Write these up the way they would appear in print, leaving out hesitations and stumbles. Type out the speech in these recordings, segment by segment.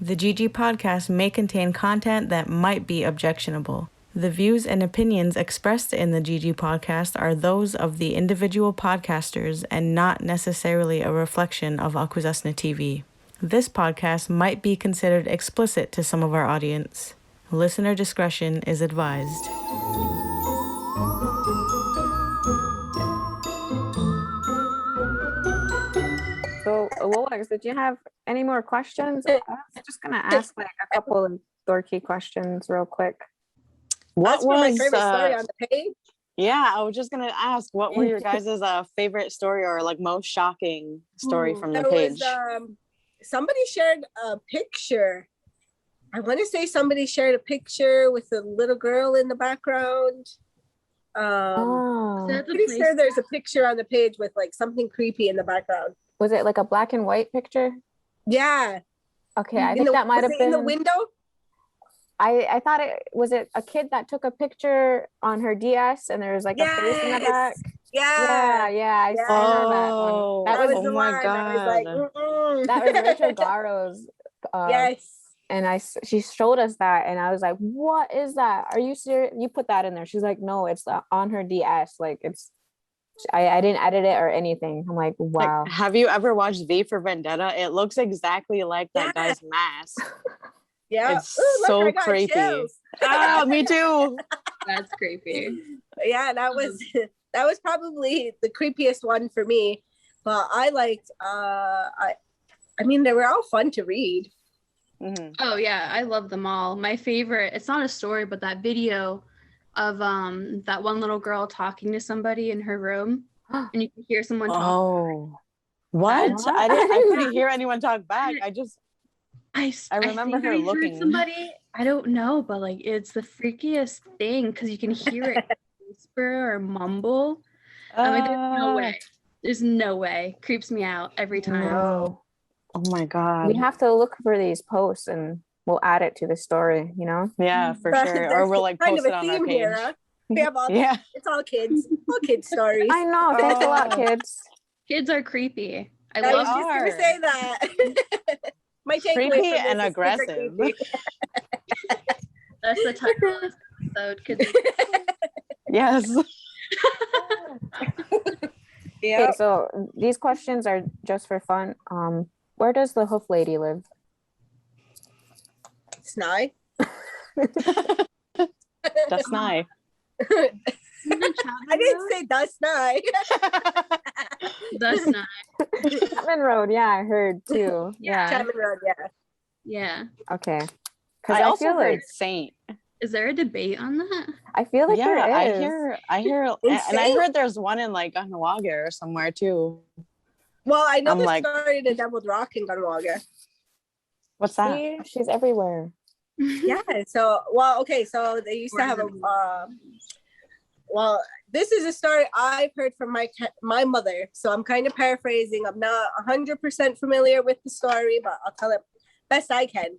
The GG podcast may contain content that might be objectionable. The views and opinions expressed in the GG podcast are those of the individual podcasters and not necessarily a reflection of Akwesasne TV. This podcast might be considered explicit to some of our audience. Listener discretion is advised. So, Lolex, did you have any more questions? I was just gonna ask like a couple of dorky questions real quick. What was my favorite story on the page? Yeah, I was just gonna ask, what were your guys' favorite story or like most shocking story from the page? Somebody shared a picture. I want to say somebody shared a picture with a little girl in the background. Pretty sure there's a picture on the page with like something creepy in the background. Was it like a black and white picture? Yeah. Okay, I think that might have been in the window. I thought it was a kid that took a picture on her DS and there was like a face in the back. Yeah. I saw that one. That was the one. God. I was like, that was Rachel Garro's. Yes. And she showed us that, and I was like, "What is that? Are you serious? You put that in there?" She's like, "No, it's on her DS. Like it's." I didn't edit it or anything. I'm like, wow. Like, have you ever watched V for Vendetta? It looks exactly like that guy's mask. Yeah, it's so creepy. Ah, me too. That's creepy. Yeah, that was probably the creepiest one for me. But I liked. I mean, they were all fun to read. Mm-hmm. Oh yeah, I love them all. My favorite, it's not a story, but that video of that one little girl talking to somebody in her room, and you can hear someone talk. Oh, what? I couldn't hear anyone talk back. I remember her looking. Somebody, I don't know, but like it's the freakiest thing because you can hear it whisper or mumble. I mean, there's no way. There's no way. Creeps me out every time. No. Oh my God. We have to look for these posts and we'll add it to the story, you know? Yeah, for sure. Or we'll like post it on our page. Here, huh? We have all it's all kids stories. I know. Thanks a lot, kids. Kids are creepy. I was just gonna say that. My creepy and aggressive. That's the title of this episode. Kids yes. Yeah. Okay, so these questions are just for fun. Where does the Hoof Lady live? Sny. That's Sny. I didn't say that's Sny. That's Sny. Chapman Road, yeah, I heard too. Yeah. Chapman Road, yeah. Yeah. Okay. I also heard like Saint. Is there a debate on that? I feel like there is. I hear, and I heard there's one in like Ganwaga or somewhere too. Well, I know the story of the Deviled Rock in Ganwaga. What's that? See? She's everywhere. Yeah. So, so they used to have a. This is a story I've heard from my mother. So I'm kind of paraphrasing. I'm not 100% familiar with the story, but I'll tell it best I can.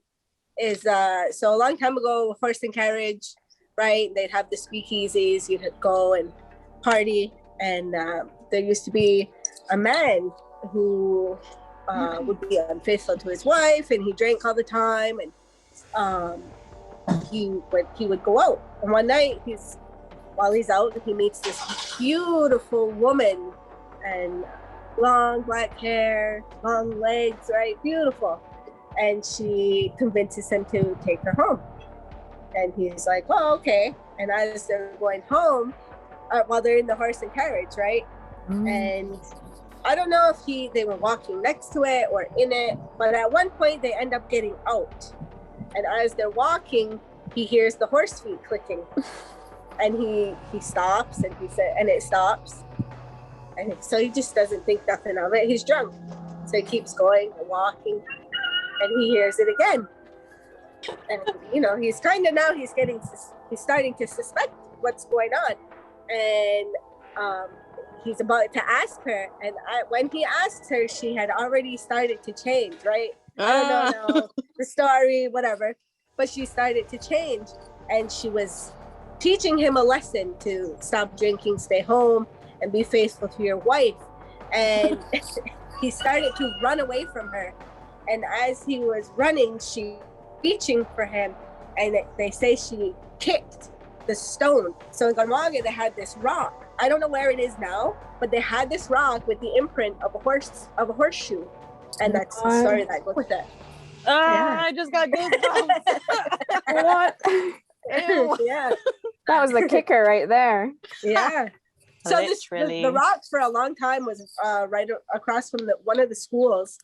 Is so a long time ago, horse and carriage, right? They'd have the speakeasies. You'd go and party, and there used to be a man who would be unfaithful to his wife, and he drank all the time, and he would go out. And one night, while he's out, he meets this beautiful woman, and long black hair, long legs, right? Beautiful. And she convinces him to take her home. And he's like, well, okay. And as they're going home, while they're in the horse and carriage, right? And I don't know if they were walking next to it or in it, but at one point they end up getting out. And as they're walking, he hears the horse feet clicking. And he stops, and it stops. And so he just doesn't think nothing of it. He's drunk. So he keeps going and walking. And he hears it again, and he's starting to suspect what's going on, and he's about to ask her, and when he asks her, she had already started to change, right? I don't know the story, whatever, but she started to change, and she was teaching him a lesson to stop drinking, stay home, and be faithful to your wife, and he started to run away from her. and as he was running, she reaching for him, and they say she kicked the stone. So in Ganwage, they had this rock. I don't know where it is now, but they had this rock with the imprint of a horseshoe, and that's the story that goes with it. I just got goosebumps. What? Ew. Yeah, That was the kicker right there. yeah. So the rock for a long time was right across from one of the schools,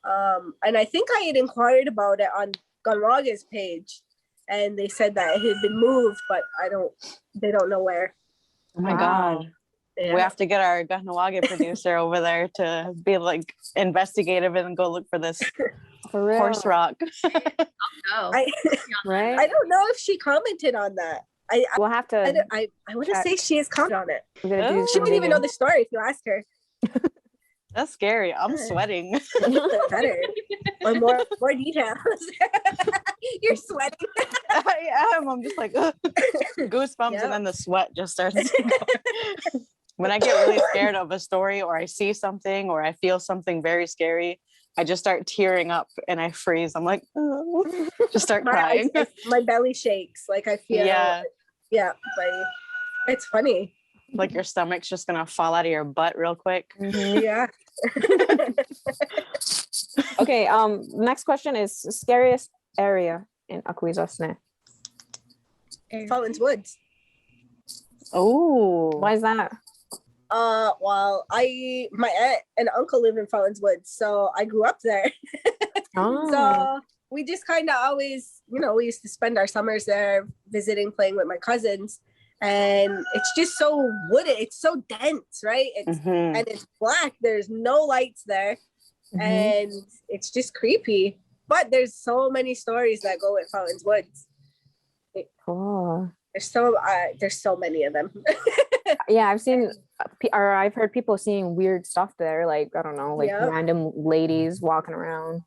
and I think I had inquired about it on Ganwage's page, and they said that it had been moved, but they don't know where. Oh my God. Yeah. We have to get our Ganwage producer over there to be like investigative and go look for this horse rock. I don't know if she commented on that. We'll have to. I want to say she has commented on it. She wouldn't even know the story if you asked her. That's scary. I'm sweating. Better or more details. You're sweating. I am. I'm just like goosebumps, and then the sweat just starts. When I get really scared of a story, or I see something, or I feel something very scary, I just start tearing up and I freeze. I'm like, oh. Just start crying. My belly shakes. Like I feel. Yeah. It's funny. Like your stomach's just gonna fall out of your butt real quick. Mm-hmm. Yeah. Okay. Next question is scariest area in Akwesasne. Fountains Woods. Oh. Why is that? Well, my aunt and uncle live in Fountains Woods, so I grew up there. So we just kind of always, we used to spend our summers there visiting, playing with my cousins. And it's just so wooded. It's so dense, right? And it's black. There's no lights there. And it's just creepy. But there's so many stories that go with Fountains Woods. There's so many of them. Yeah, I've heard people seeing weird stuff there. Like, I don't know, like random ladies walking around.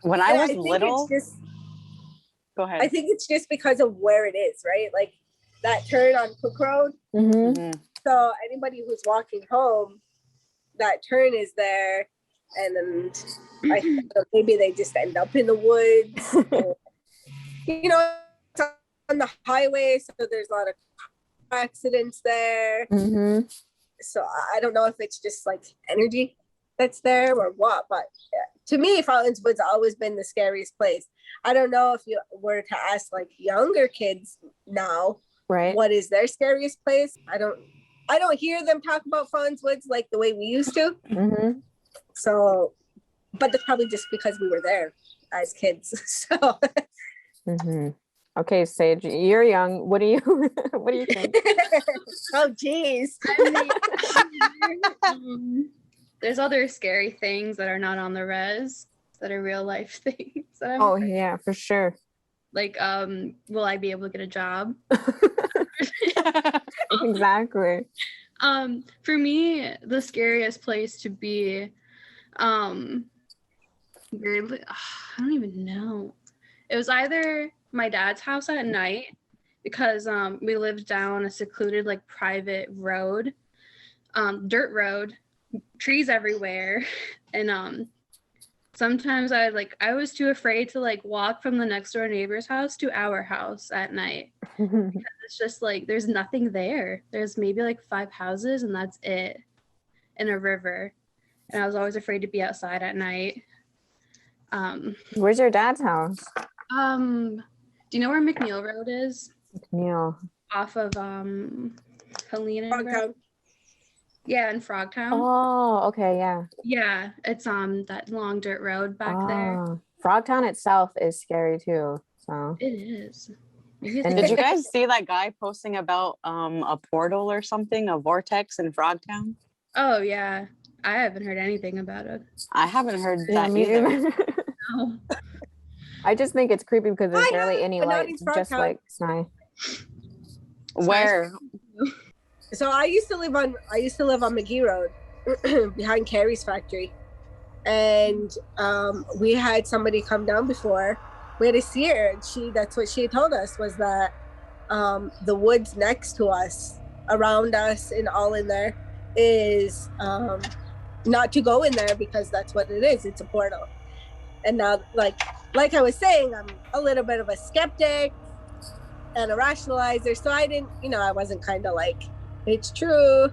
When I was little. Go ahead. I think it's just because of where it is, right? Like, that turn on Cook Road. So anybody who's walking home, that turn is there, and then maybe they just end up in the woods. It's on the highway, so there's a lot of accidents there. So I don't know if it's just like energy that's there or what, but to me, Fountains Woods always been the scariest place. I don't know if you were to ask like younger kids now, right, what is their scariest place? I don't hear them talk about Fountains Woods like the way we used to. So, but that's probably just because we were there as kids. So. Okay, Sage, you're young. What do you think? Oh, geez. There's other scary things that are not on the res that are real life things. Yeah, for sure. Like, will I be able to get a job? Exactly. For me, the scariest place to be, I don't even know. It was either my dad's house at night, because we lived down a secluded, like, private road, dirt road, trees everywhere, and sometimes I was too afraid to like walk from the next door neighbor's house to our house at night. Because it's just like there's nothing there. There's maybe like 5 houses and that's it, and a river. And I was always afraid to be outside at night. Where's your dad's house? Do you know where McNeil Road is? McNeil. Off of Helena Road? Yeah, in Frogtown. Oh, okay, yeah. Yeah, it's that long dirt road back there. Frogtown itself is scary too. So it is. Did you guys see that guy posting about a portal or something, a vortex in Frogtown? Oh yeah, I haven't heard anything about it. I haven't heard that either. No. I just think it's creepy because there's barely any light. It's just like Snai. Where? So I used to live on McGee Road behind Carrie's factory, and we had somebody come down before. We had a seer, and that's what she told us, was that the woods next to us, around us, and all in there is not to go in there because that's what it is. It's a portal. And now, like I was saying, I'm a little bit of a skeptic and a rationalizer. So I didn't, I wasn't kind of like, it's true.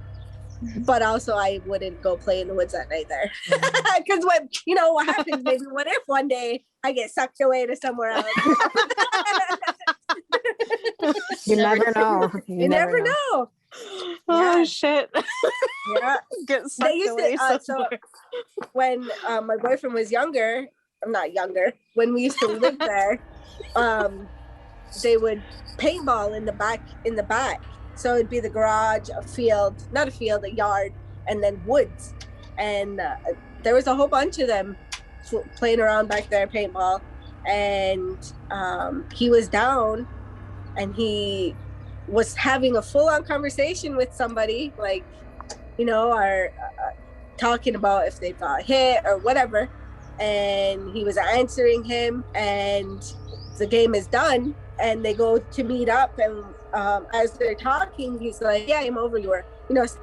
But also I wouldn't go play in the woods at night there. Because what happens, maybe what if one day I get sucked away to somewhere else? You never know. You never know. Oh Yeah. shit. Yeah. Get sucked away So when my boyfriend was younger, I'm not younger, when we used to live there, they would paintball in the back. So it'd be the garage, a yard, and then woods. And there was a whole bunch of them playing around back there, paintball. And he was down and he was having a full-on conversation with somebody, like, or talking about if they got hit or whatever. And he was answering him, and the game is done. And they go to meet up, and as they're talking, he's like, yeah, I'm over you,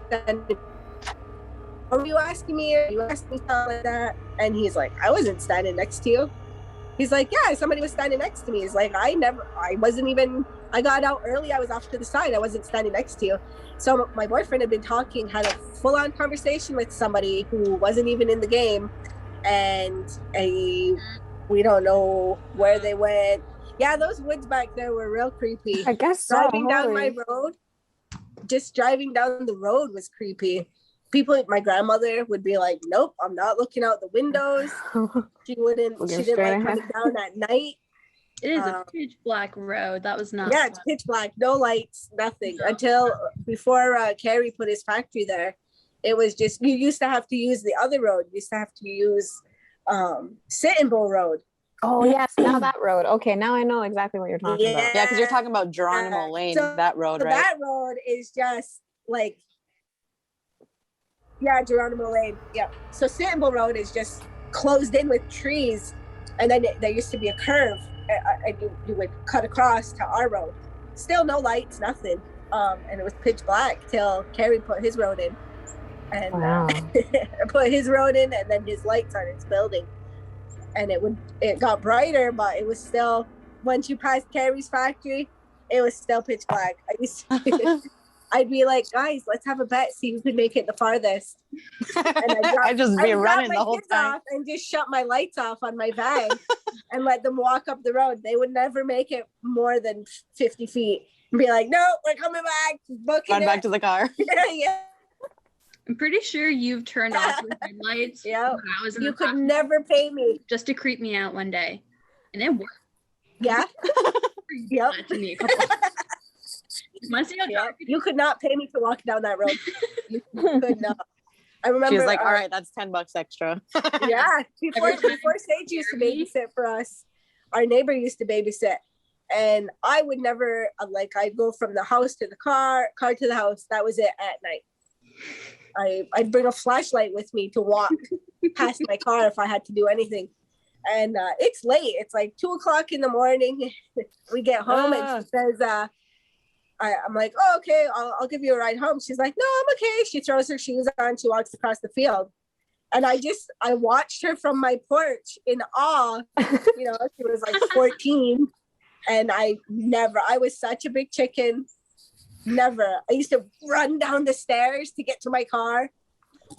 standing. Are you asking me? Are you asking me something like that? And he's like, I wasn't standing next to you. He's like, yeah, somebody was standing next to me. He's like, I got out early. I was off to the side. I wasn't standing next to you. So my boyfriend had had a full-on conversation with somebody who wasn't even in the game. And we don't know where they went. Yeah, those woods back there were real creepy. I guess so. Driving down the road was creepy. My grandmother would be like, nope, I'm not looking out the windows. She didn't like coming down at night. It is a pitch black road. That was not. Yeah, it's pitch black, no lights, nothing. Until before Carrie put his factory there, it was just, you used to have to use the other road. You used to have to use Sitting Bull Road. Oh yes, now that road. Okay, now I know exactly what you're talking about. Yeah, because you're talking about Geronimo Lane, that road, right? That road is just like, yeah, Geronimo Lane. Yeah. So Sitting Bull Road is just closed in with trees, and then there used to be a curve, and you would cut across to our road. Still no lights, nothing. And it was pitch black till Carrie put his road in, and put his road in, and then his lights on his building. And it got brighter, but it was still, once you passed Carrie's factory, it was still pitch black. I'd be like, guys, let's have a bet, see who could make it the farthest. And I'd just be running the whole time and just shut my lights off on my van and let them walk up the road. They would never make it more than 50 feet and be like, no, we're coming back. Run back to the car. Yeah. I'm pretty sure you've turned off your headlights. Yeah, you could never pay me just to creep me out one day, and it worked. Yeah. Yep. To me a couple months ago. You could not pay me to walk down that road. You could not. I remember. She was like, "All right, that's $10 extra." Yeah. Before Sage used to babysit for us, our neighbor used to babysit, and I would never I'd go from the house to the car to the house. That was it at night. I'd bring a flashlight with me to walk past my car if I had to do anything. And it's late. It's like 2:00 in the morning. We get home and she says, I'm like, oh, okay, I'll give you a ride home. She's like, no, I'm okay. She throws her shoes on. She walks across the field. And I watched her from my porch in awe. She was like 14. And I was such a big chicken. Never. I used to run down the stairs to get to my car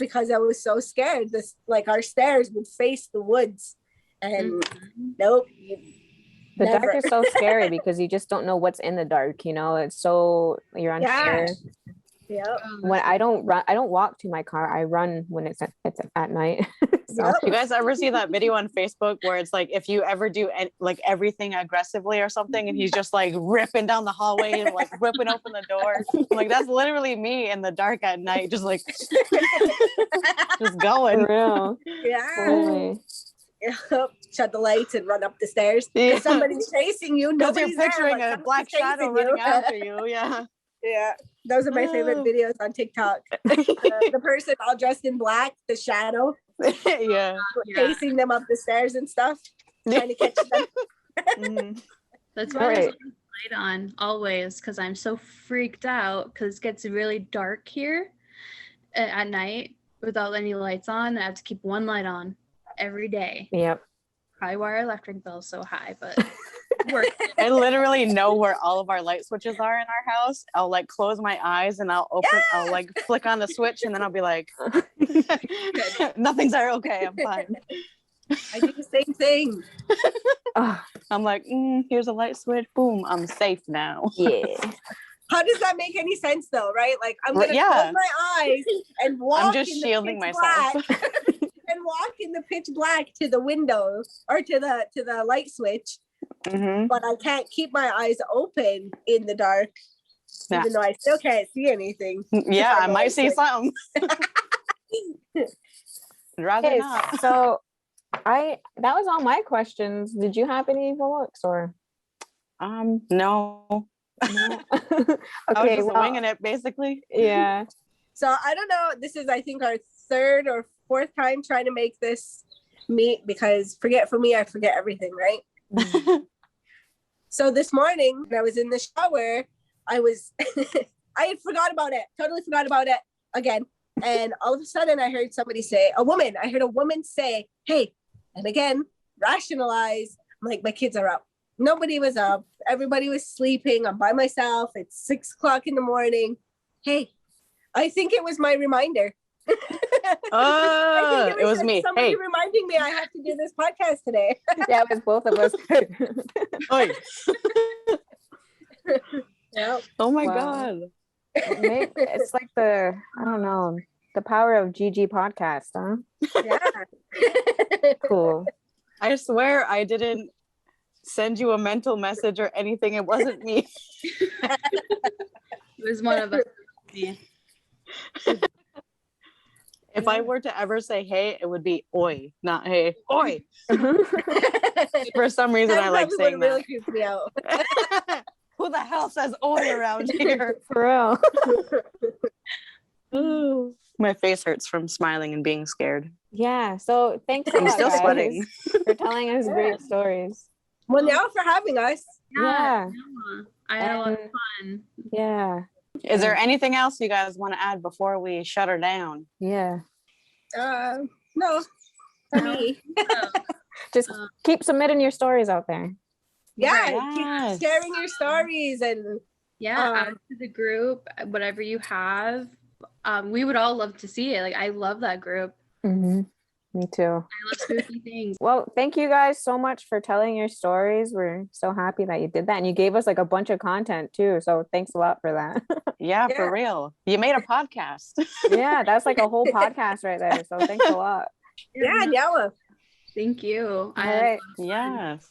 because I was so scared. Our stairs would face the woods, and nope. The dark is so scary because you just don't know what's in the dark. It's so you're unsure. Yeah. When I don't walk to my car. I run when it's at night. So. You guys ever see that video on Facebook where it's like if you ever do everything aggressively or something, and he's just like ripping down the hallway and like ripping open the door? I'm like, that's literally me in the dark at night, just like just going. For real. Yeah. Totally. Shut the lights and run up the stairs. Yeah. Somebody's chasing you. Because you're picturing a black shadow running after you. Yeah. Yeah. Those are my favorite videos on TikTok. The person all dressed in black, the shadow. Yeah. Chasing them up the stairs and stuff. Trying to catch them. That's why there's a light on always, because I'm so freaked out because it gets really dark here at night without any lights on. I have to keep one light on every day. Yep. probably why our electric bill is so high, but work. I literally know where all of our light switches are in our house. I'll like close my eyes and I'll like flick on the switch and then I'll be like, nothing's there. Okay, I'm fine. I do the same thing. I'm like, here's a light switch. Boom, I'm safe now. Yeah. How does that make any sense though, right? Like I'm gonna Yeah. close my eyes and walk. I'm just in the shielding pitch myself. black and walk in the pitch black to the window or to the light switch, but I can't keep my eyes open in the dark, even though I still can't see anything. Yeah, I might see something. I'd rather not. So that was all my questions. Did you have any looks or? No. No? I was Okay, just winging it basically. Yeah. So I don't know. This is, I think, our third or fourth time trying to make this meet because for me, I forget everything, right? So this morning, when I was in the shower, I had forgot about it. Totally forgot about it again. And all of a sudden, I heard a woman say, "Hey," and again, rationalize. I'm like, my kids are up. Nobody was up. Everybody was sleeping. I'm by myself. It's 6:00 in the morning. Hey, I think it was my reminder. Oh, it was me. Somebody Hey, reminding me I have to do this podcast today. Yeah, it was both of us. Oi. Yeah. Oh my Wow. God. It's like I don't know, the power of GG podcast, huh? Yeah. Cool. I swear I didn't send you a mental message or anything. It wasn't me. It was one of us. Yeah. If I were to ever say hey, it would be oi, not hey. Oi. For some reason, I like saying really that. creeps me out. Who the hell says oi around here? For real. Ooh. My face hurts from smiling and being scared. Yeah. So thanks a I'm lot, still guys, sweating. for telling us great stories. Well, now for having us. Yeah. I had a lot of fun. Yeah. Is there anything else you guys want to add before we shut her down? Yeah. No, for me. Just keep submitting your stories out there. Yeah, Yes. keep sharing your stories and Add to the group whatever you have. We would all love to see it. Like I love that group. Mm-hmm. Me too. I love spooky things. Well, thank you guys so much for telling your stories. We're so happy that you did that, and you gave us like a bunch of content too. So thanks a lot for that. Yeah, for real. You made a podcast. Yeah, that's like a whole podcast right there. So thanks a lot. yeah, Yella. Thank you. All right. Yes.